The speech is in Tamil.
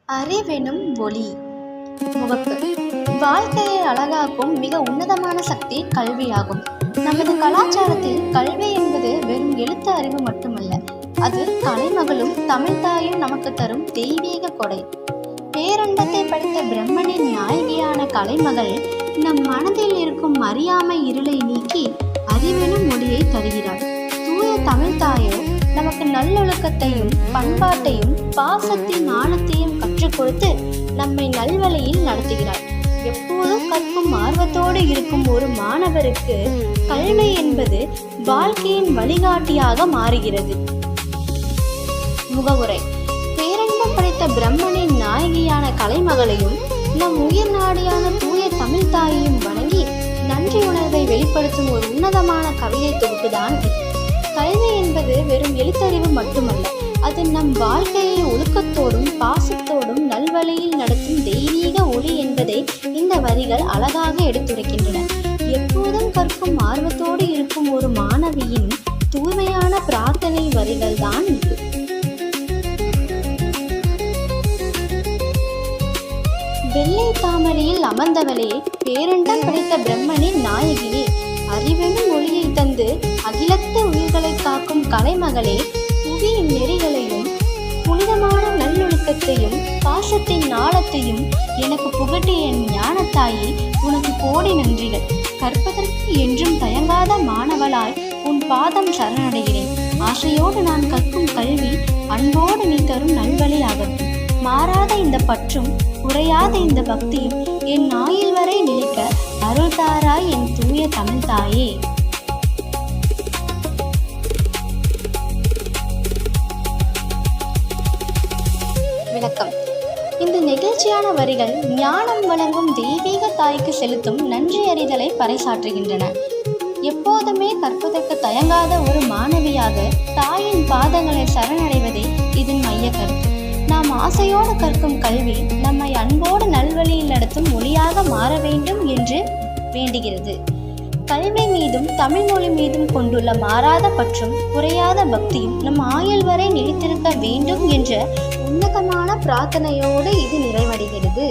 அறிவெனும் ஒளி. முகப்பு. வாழ்க்கையை அழகாக்கும் மிக உன்னதமான சக்தி கல்வியாகும். நமது கலாச்சாரத்தில் கல்வி என்பது வெறும் எழுத்து அறிவு மட்டுமல்ல, அது கலைமகளும் தமிழ்தாயும் நமக்கு தரும் தெய்வீக கொடை. பேரண்டத்தை படைத்த பிரம்மனின் நாயகியான கலைமகள் நம் மனதில் இருக்கும் அறியாமை இருளை நீக்கி அறிவெனும் ஒளியை தருகிறாள். தூய தமிழ்தாயோ நமக்கு நல்லொழுக்கத்தையும் பண்பாட்டையும் பாசத்தின் ஆழத்தையும் கற்றுக் கொடுத்து நம்மை நல்வழியில் நடத்துகிறாள். எப்போதும் கற்கும் ஆர்வத்தோடு இருக்கும் ஒரு மாணவருக்கு கல்வி என்பது வாழ்க்கையின் வழிகாட்டியாக மாறுகிறது. முகவுரை. பேரன்பம் படைத்த பிரம்மனின் நாயகியான கலைமகளையும் நம் உயிர் நாடியான தூய தமிழ் தாயையும் வணங்கி நன்றி உணர்வை வெளிப்படுத்தும் ஒரு உன்னதமான கவிதை தொகுப்புதான் இது. கல்வி என்பது வெறும் எழுத்தறிவு மட்டுமல்ல, அது நம் வாழ்க்கையை ஒழுக்கத்தோடும் பாசத்தோடும் நல்வழியில் நடத்தும் தெய்வீக ஒளி என்பதை இந்த வரிகள் அழகாக எடுத்துரைக்கின்றன. எப்போதும் கற்கும் ஆர்வத்தோடு இருக்கும் ஒரு மாணவியின் தூய்மையான பிரார்த்தனை வரிகள் தான் இது. வெள்ளை தாமரையில் அமர்ந்தவளே, பேரண்டம் படைத்த பிரம்மனின் நாயகியே, அறிவெனும் ஒளியை தந்து அகிலத்து உயிர்களை காக்கும் கலைமகளே, புவியின் நெறிகளையும் புனிதமான நல்லொழுக்கத்தையும் பாசத்தின் ஆழத்தையும் எனக்கு புகட்டிய என் ஞானத்தாயே, உனக்கு கோடி நன்றிகள். கற்பதற்கு என்றும் தயங்காத மாணவளாய் உன் பாதம் சரணடைகிறேன். ஆசையோடு நான் கற்கும் கல்வி அன்போடு நீ தரும் நல்வழி ஆகட்டும். மாறாத இந்த பற்றும் குறையாத இந்த பக்தியும் என் ஆயுள் வரை நிலைக்க அருள் தாராய் என் தூய தமிழ் தாயே. விளக்கம். இந்த நெகிழ்ச்சியான வரிகள் ஞானம் வழங்கும் தெய்வீக தாய்க்கு செலுத்தும் நன்றி அறிதலை பறைசாற்றுகின்றன. எப்போதுமே கற்பதற்கு தயங்காத ஒரு மாணவியாக தாயின் பாதங்களை சரணடைவதே இதன் மைய கருத்து. நாம் ஆசையோடு கற்கும் கல்வி நம்மை அன்போடு நல்வழியில் நடத்தும் ஒளியாக மாற வேண்டும் என்று வேண்டுகிறது. கல்வி மீதும் தமிழ் மொழி மீதும் கொண்டுள்ள மாறாத பற்றும் குறையாத பக்தியும் நம் ஆயுள் வரை நிலைத்திருக்க வேண்டும் என்ற உன்னதமான பிரார்த்தனையோடு இது நிறைவடைகிறது.